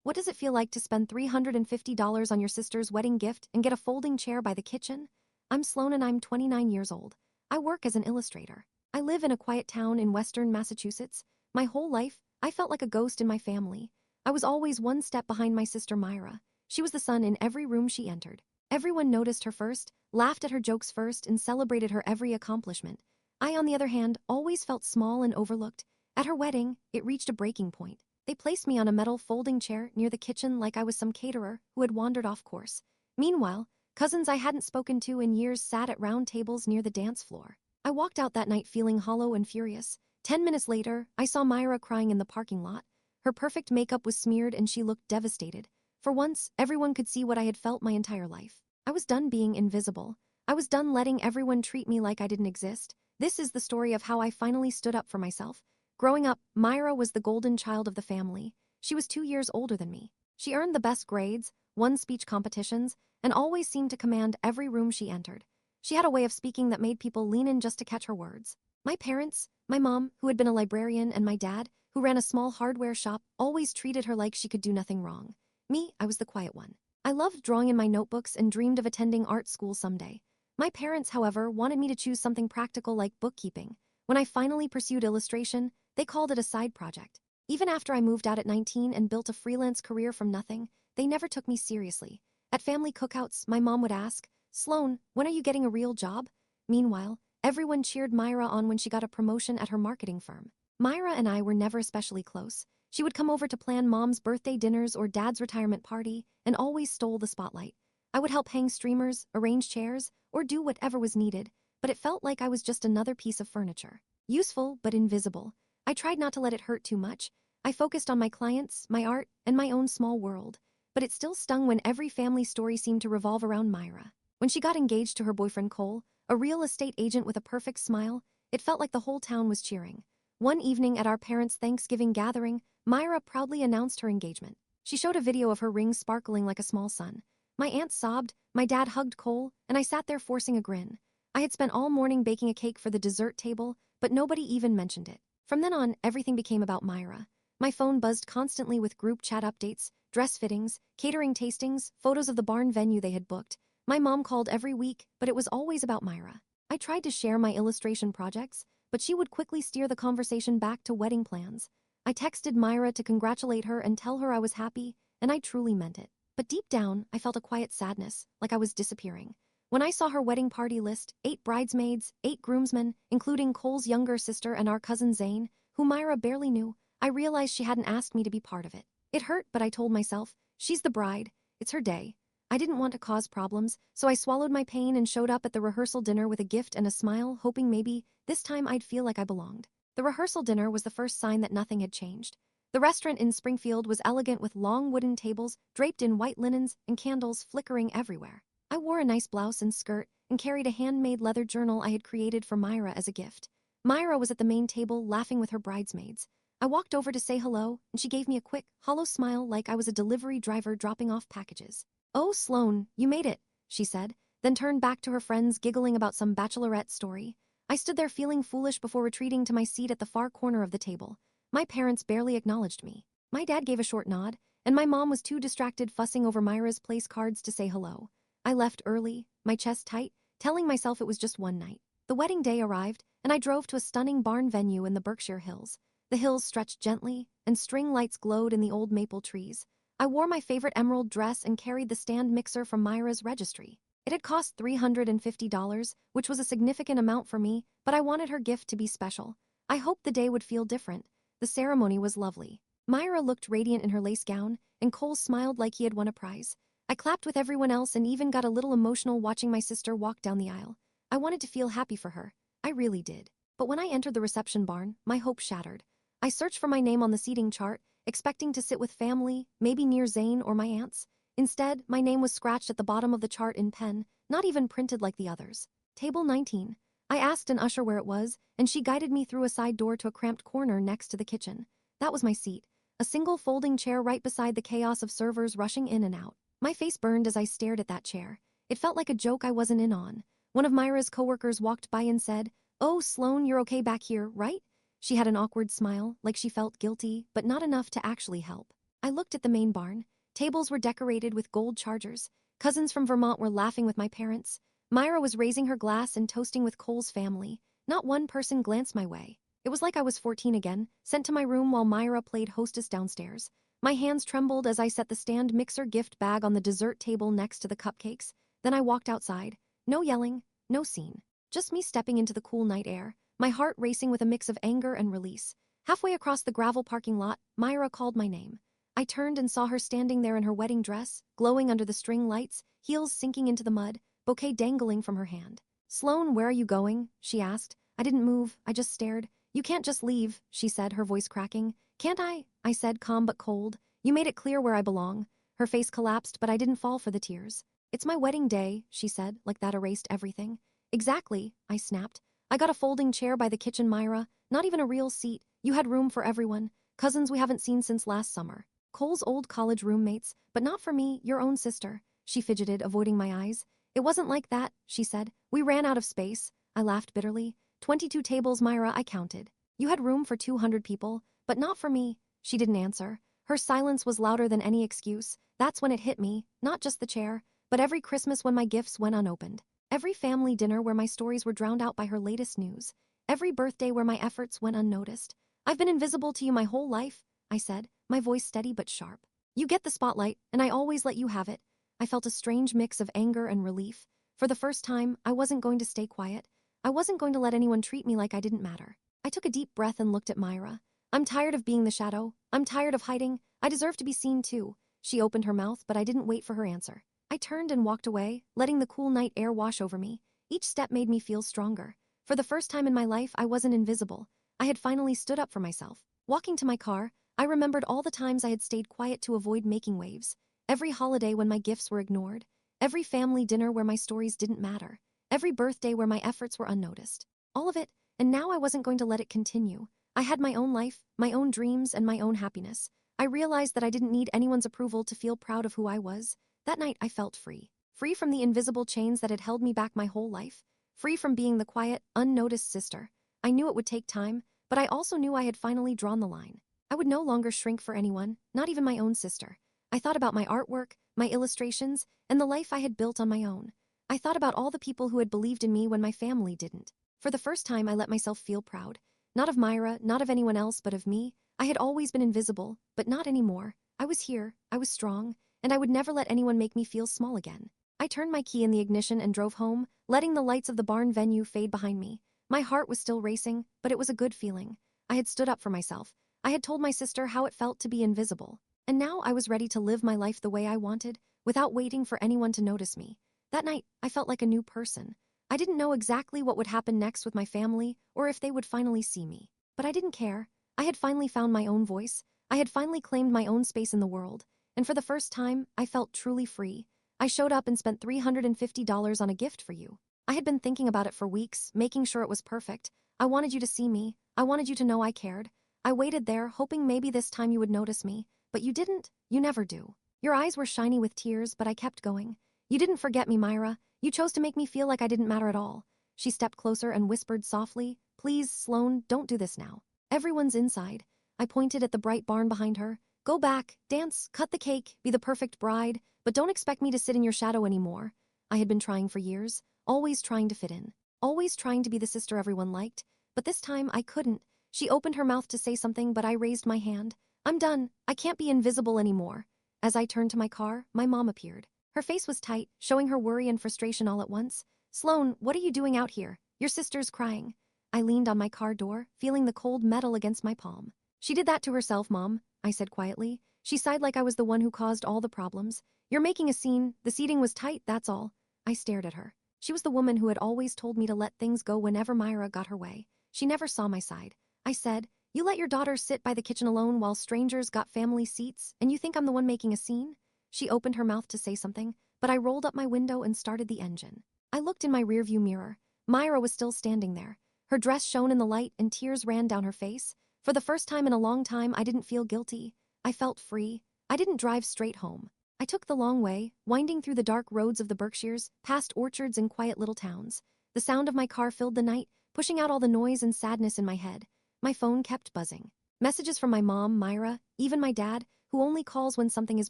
What does it feel like to spend $350 on your sister's wedding gift and get a folding chair by the kitchen? I'm Sloan and I'm 29 years old. I work as an illustrator. I live in a quiet town in western Massachusetts. My whole life, I felt like a ghost in my family. I was always one step behind my sister Myra. She was the sun in every room she entered. Everyone noticed her first, laughed at her jokes first, and celebrated her every accomplishment. I, on the other hand, always felt small and overlooked. At her wedding, it reached a breaking point. They placed me on a metal folding chair near the kitchen like I was some caterer who had wandered off course. Meanwhile, cousins I hadn't spoken to in years sat at round tables near the dance floor. I walked out that night feeling hollow and furious. 10 minutes later, I saw Myra crying in the parking lot. Her perfect makeup was smeared and she looked devastated. For once, everyone could see what I had felt my entire life. I was done being invisible. I was done letting everyone treat me like I didn't exist. This is the story of how I finally stood up for myself. Growing up, Myra was the golden child of the family. She was 2 years older than me. She earned the best grades, won speech competitions, and always seemed to command every room she entered. She had a way of speaking that made people lean in just to catch her words. My parents, my mom, who had been a librarian, and my dad, who ran a small hardware shop, always treated her like she could do nothing wrong. Me, I was the quiet one. I loved drawing in my notebooks and dreamed of attending art school someday. My parents, however, wanted me to choose something practical like bookkeeping. When I finally pursued illustration, they called it a side project. Even after I moved out at 19 and built a freelance career from nothing, they never took me seriously. At family cookouts, my mom would ask, "Sloan, when are you getting a real job?" Meanwhile, everyone cheered Myra on when she got a promotion at her marketing firm. Myra and I were never especially close. She would come over to plan mom's birthday dinners or dad's retirement party and always stole the spotlight. I would help hang streamers, arrange chairs, or do whatever was needed, but it felt like I was just another piece of furniture. Useful, but invisible. I tried not to let it hurt too much. I focused on my clients, my art, and my own small world. But it still stung when every family story seemed to revolve around Myra. When she got engaged to her boyfriend Cole, a real estate agent with a perfect smile, it felt like the whole town was cheering. One evening at our parents' Thanksgiving gathering, Myra proudly announced her engagement. She showed a video of her ring sparkling like a small sun. My aunt sobbed, my dad hugged Cole, and I sat there forcing a grin. I had spent all morning baking a cake for the dessert table, but nobody even mentioned it. From then on, everything became about Myra. My phone buzzed constantly with group chat updates, dress fittings, catering tastings, photos of the barn venue they had booked. My mom called every week, but it was always about Myra. I tried to share my illustration projects, but she would quickly steer the conversation back to wedding plans. I texted Myra to congratulate her and tell her I was happy, and I truly meant it. But deep down, I felt a quiet sadness, like I was disappearing. When I saw her wedding party list, 8 bridesmaids, 8 groomsmen, including Cole's younger sister and our cousin Zane, who Myra barely knew, I realized she hadn't asked me to be part of it. It hurt, but I told myself, she's the bride. It's her day. I didn't want to cause problems, so I swallowed my pain and showed up at the rehearsal dinner with a gift and a smile, hoping maybe, this time I'd feel like I belonged. The rehearsal dinner was the first sign that nothing had changed. The restaurant in Springfield was elegant with long wooden tables draped in white linens and candles flickering everywhere. I wore a nice blouse and skirt and carried a handmade leather journal I had created for Myra as a gift. Myra was at the main table laughing with her bridesmaids. I walked over to say hello, and she gave me a quick, hollow smile like I was a delivery driver dropping off packages. "Oh, Sloan, you made it," she said, then turned back to her friends giggling about some bachelorette story. I stood there feeling foolish before retreating to my seat at the far corner of the table. My parents barely acknowledged me. My dad gave a short nod, and my mom was too distracted fussing over Myra's place cards to say hello. I left early, my chest tight, telling myself it was just one night. The wedding day arrived, and I drove to a stunning barn venue in the Berkshire Hills. The hills stretched gently, and string lights glowed in the old maple trees. I wore my favorite emerald dress and carried the stand mixer from Myra's registry. It had cost $350, which was a significant amount for me, but I wanted her gift to be special. I hoped the day would feel different. The ceremony was lovely. Myra looked radiant in her lace gown, and Cole smiled like he had won a prize. I clapped with everyone else and even got a little emotional watching my sister walk down the aisle. I wanted to feel happy for her. I really did. But when I entered the reception barn, my hope shattered. I searched for my name on the seating chart, expecting to sit with family, maybe near Zane or my aunts. Instead, my name was scratched at the bottom of the chart in pen, not even printed like the others. Table 19. I asked an usher where it was, and she guided me through a side door to a cramped corner next to the kitchen. That was my seat. A single folding chair right beside the chaos of servers rushing in and out. My face burned as I stared at that chair. It felt like a joke I wasn't in on. One of Myra's coworkers walked by and said, "Oh, Sloan, you're okay back here, right?" She had an awkward smile, like she felt guilty, but not enough to actually help. I looked at the main barn. Tables were decorated with gold chargers. Cousins from Vermont were laughing with my parents. Myra was raising her glass and toasting with Cole's family. Not one person glanced my way. It was like I was 14 again, sent to my room while Myra played hostess downstairs. My hands trembled as I set the stand mixer gift bag on the dessert table next to the cupcakes. Then I walked outside. No yelling, no scene. Just me stepping into the cool night air, my heart racing with a mix of anger and release. Halfway across the gravel parking lot, Myra called my name. I turned and saw her standing there in her wedding dress, glowing under the string lights, heels sinking into the mud, bouquet dangling from her hand. "Sloan, where are you going?" she asked. I didn't move, I just stared. "You can't just leave," she said, her voice cracking. "Can't I?" I said, calm but cold. "You made it clear where I belong." Her face collapsed, but I didn't fall for the tears. "It's my wedding day," she said, like that erased everything. "Exactly," I snapped. "I got a folding chair by the kitchen, Myra. Not even a real seat. You had room for everyone. Cousins we haven't seen since last summer. Cole's old college roommates, but not for me, your own sister." She fidgeted, avoiding my eyes. "It wasn't like that," she said. "We ran out of space." I laughed bitterly. 22 tables, Myra, I counted. "You had room for 200 people, but not for me." She didn't answer. Her silence was louder than any excuse. That's when it hit me, not just the chair, but every Christmas when my gifts went unopened. Every family dinner where my stories were drowned out by her latest news. Every birthday where my efforts went unnoticed. "I've been invisible to you my whole life," I said, my voice steady but sharp. "You get the spotlight, and I always let you have it." I felt a strange mix of anger and relief. For the first time, I wasn't going to stay quiet. I wasn't going to let anyone treat me like I didn't matter. I took a deep breath and looked at Myra. "I'm tired of being the shadow. I'm tired of hiding. I deserve to be seen too." She opened her mouth, but I didn't wait for her answer. I turned and walked away, letting the cool night air wash over me. Each step made me feel stronger. For the first time in my life, I wasn't invisible. I had finally stood up for myself. Walking to my car, I remembered all the times I had stayed quiet to avoid making waves. Every holiday when my gifts were ignored. Every family dinner where my stories didn't matter. Every birthday where my efforts were unnoticed. All of it, and now I wasn't going to let it continue. I had my own life, my own dreams, and my own happiness. I realized that I didn't need anyone's approval to feel proud of who I was. That night I felt free. Free from the invisible chains that had held me back my whole life. Free from being the quiet, unnoticed sister. I knew it would take time, but I also knew I had finally drawn the line. I would no longer shrink for anyone, not even my own sister. I thought about my artwork, my illustrations, and the life I had built on my own. I thought about all the people who had believed in me when my family didn't. For the first time, I let myself feel proud. Not of Myra, not of anyone else, but of me. I had always been invisible, but not anymore. I was here, I was strong, and I would never let anyone make me feel small again. I turned my key in the ignition and drove home, letting the lights of the barn venue fade behind me. My heart was still racing, but it was a good feeling. I had stood up for myself. I had told my sister how it felt to be invisible. And now I was ready to live my life the way I wanted, without waiting for anyone to notice me. That night, I felt like a new person. I didn't know exactly what would happen next with my family, or if they would finally see me. But I didn't care. I had finally found my own voice. I had finally claimed my own space in the world. And for the first time, I felt truly free. I showed up and spent $350 on a gift for you. I had been thinking about it for weeks, making sure it was perfect. I wanted you to see me. I wanted you to know I cared. I waited there, hoping maybe this time you would notice me. But you didn't. You never do. Your eyes were shiny with tears, but I kept going. You didn't forget me, Myra. You chose to make me feel like I didn't matter at all. She stepped closer and whispered softly, "Please, Sloan, don't do this now. Everyone's inside." I pointed at the bright barn behind her. "Go back, dance, cut the cake, be the perfect bride, but don't expect me to sit in your shadow anymore." I had been trying for years, always trying to fit in, always trying to be the sister everyone liked, but this time I couldn't. She opened her mouth to say something, but I raised my hand. "I'm done. I can't be invisible anymore." As I turned to my car, my mom appeared. Her face was tight, showing her worry and frustration all at once. "Sloan, what are you doing out here? Your sister's crying." I leaned on my car door, feeling the cold metal against my palm. "She did that to herself, Mom," I said quietly. She sighed like I was the one who caused all the problems. "You're making a scene. The seating was tight, that's all." I stared at her. She was the woman who had always told me to let things go whenever Myra got her way. She never saw my side. I said, "You let your daughter sit by the kitchen alone while strangers got family seats, and you think I'm the one making a scene?" She opened her mouth to say something, but I rolled up my window and started the engine. I looked in my rearview mirror. Myra was still standing there. Her dress shone in the light and tears ran down her face. For the first time in a long time, I didn't feel guilty. I felt free. I didn't drive straight home. I took the long way, winding through the dark roads of the Berkshires, past orchards and quiet little towns. The sound of my car filled the night, pushing out all the noise and sadness in my head. My phone kept buzzing. Messages from my mom, Myra, even my dad, who only calls when something is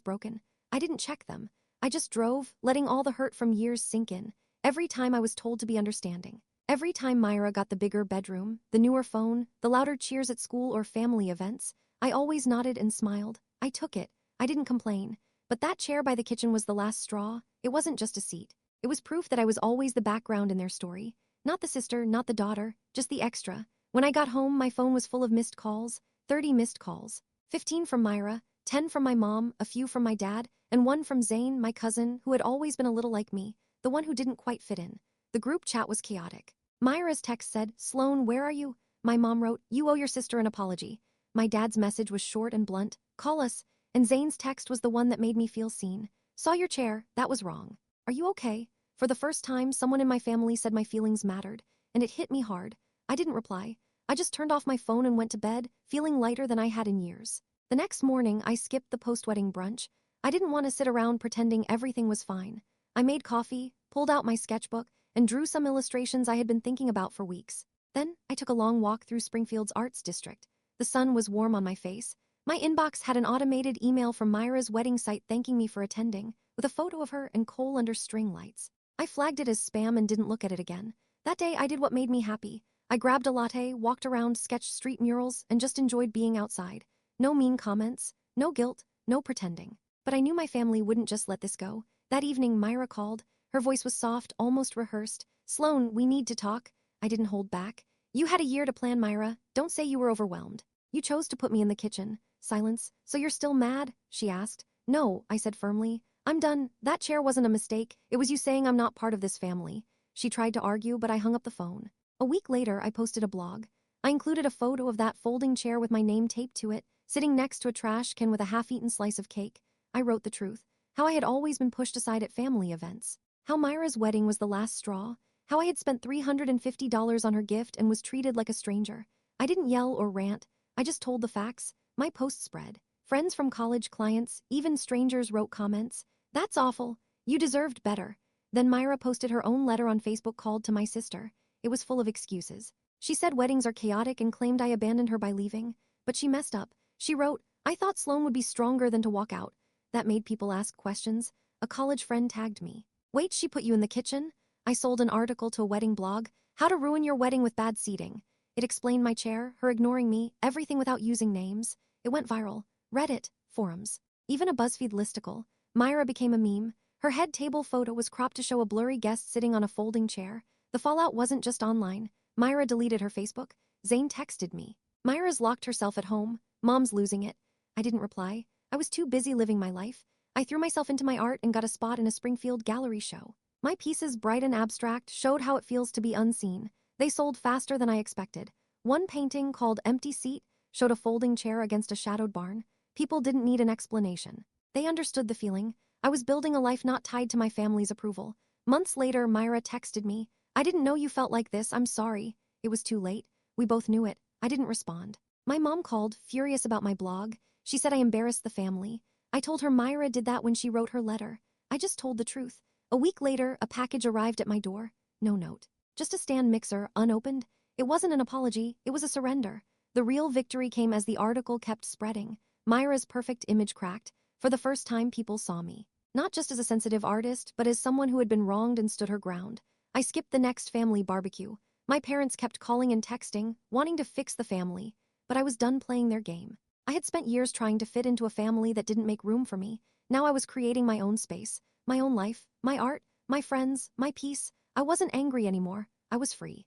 broken. I didn't check them. I just drove, letting all the hurt from years sink in. Every time I was told to be understanding. Every time Myra got the bigger bedroom, the newer phone, the louder cheers at school or family events, I always nodded and smiled. I took it. I didn't complain. But that chair by the kitchen was the last straw. It wasn't just a seat. It was proof that I was always the background in their story. Not the sister, not the daughter, just the extra. When I got home, my phone was full of missed calls. 30 missed calls. 15 from Myra, 10 from my mom, a few from my dad, and one from Zane, my cousin, who had always been a little like me, the one who didn't quite fit in. The group chat was chaotic. Myra's text said, "Sloan, where are you?" My mom wrote, "You owe your sister an apology." My dad's message was short and blunt, "Call us." And Zane's text was the one that made me feel seen. "Saw your chair, that was wrong. Are you okay?" For the first time, someone in my family said my feelings mattered, and it hit me hard. I didn't reply. I just turned off my phone and went to bed, feeling lighter than I had in years. The next morning, I skipped the post-wedding brunch. I didn't want to sit around pretending everything was fine. I made coffee, pulled out my sketchbook, and drew some illustrations I had been thinking about for weeks. Then, I took a long walk through Springfield's Arts District. The sun was warm on my face. My inbox had an automated email from Myra's wedding site thanking me for attending, with a photo of her and Cole under string lights. I flagged it as spam and didn't look at it again. That day, I did what made me happy. I grabbed a latte, walked around, sketched street murals, and just enjoyed being outside. No mean comments, no guilt, no pretending. But I knew my family wouldn't just let this go. That evening, Myra called. Her voice was soft, almost rehearsed. "Sloan, we need to talk." I didn't hold back. "You had a year to plan, Myra. Don't say you were overwhelmed. You chose to put me in the kitchen." Silence. "So you're still mad?" she asked. "No," I said firmly. "I'm done. That chair wasn't a mistake. It was you saying I'm not part of this family." She tried to argue, but I hung up the phone. A week later, I posted a blog. I included a photo of that folding chair with my name taped to it, sitting next to a trash can with a half-eaten slice of cake. I wrote the truth. How I had always been pushed aside at family events. How Myra's wedding was the last straw. How I had spent $350 on her gift and was treated like a stranger. I didn't yell or rant. I just told the facts. My post spread. Friends from college, clients, even strangers wrote comments. "That's awful. You deserved better." Then Myra posted her own letter on Facebook called to my sister. It was full of excuses. She said weddings are chaotic and claimed I abandoned her by leaving. But she messed up. She wrote, "I thought Sloan would be stronger than to walk out." That made people ask questions. A college friend tagged me. "Wait, she put you in the kitchen?" I sold an article to a wedding blog. "How to ruin your wedding with bad seating." It explained my chair, her ignoring me, everything without using names. It went viral. Reddit, forums, even a BuzzFeed listicle. Myra became a meme. Her head table photo was cropped to show a blurry guest sitting on a folding chair. The fallout wasn't just online. Myra deleted her Facebook. Zane texted me. "Myra's locked herself at home. Mom's losing it." I didn't reply. I was too busy living my life. I threw myself into my art and got a spot in a Springfield gallery show. My pieces, bright and abstract, showed how it feels to be unseen. They sold faster than I expected. One painting, called Empty Seat, showed a folding chair against a shadowed barn. People didn't need an explanation. They understood the feeling. I was building a life not tied to my family's approval. Months later, Myra texted me. "I didn't know you felt like this, I'm sorry." It was too late. We both knew it. I didn't respond. My mom called, furious about my blog. She said I embarrassed the family. I told her Myra did that when she wrote her letter. I just told the truth. A week later, a package arrived at my door. No note. Just a stand mixer, unopened. It wasn't an apology, it was a surrender. The real victory came as the article kept spreading. Myra's perfect image cracked. For the first time, people saw me. Not just as a sensitive artist, but as someone who had been wronged and stood her ground. I skipped the next family barbecue. My parents kept calling and texting, wanting to fix the family. But I was done playing their game. I had spent years trying to fit into a family that didn't make room for me. Now I was creating my own space, my own life, my art, my friends, my peace. I wasn't angry anymore. I was free.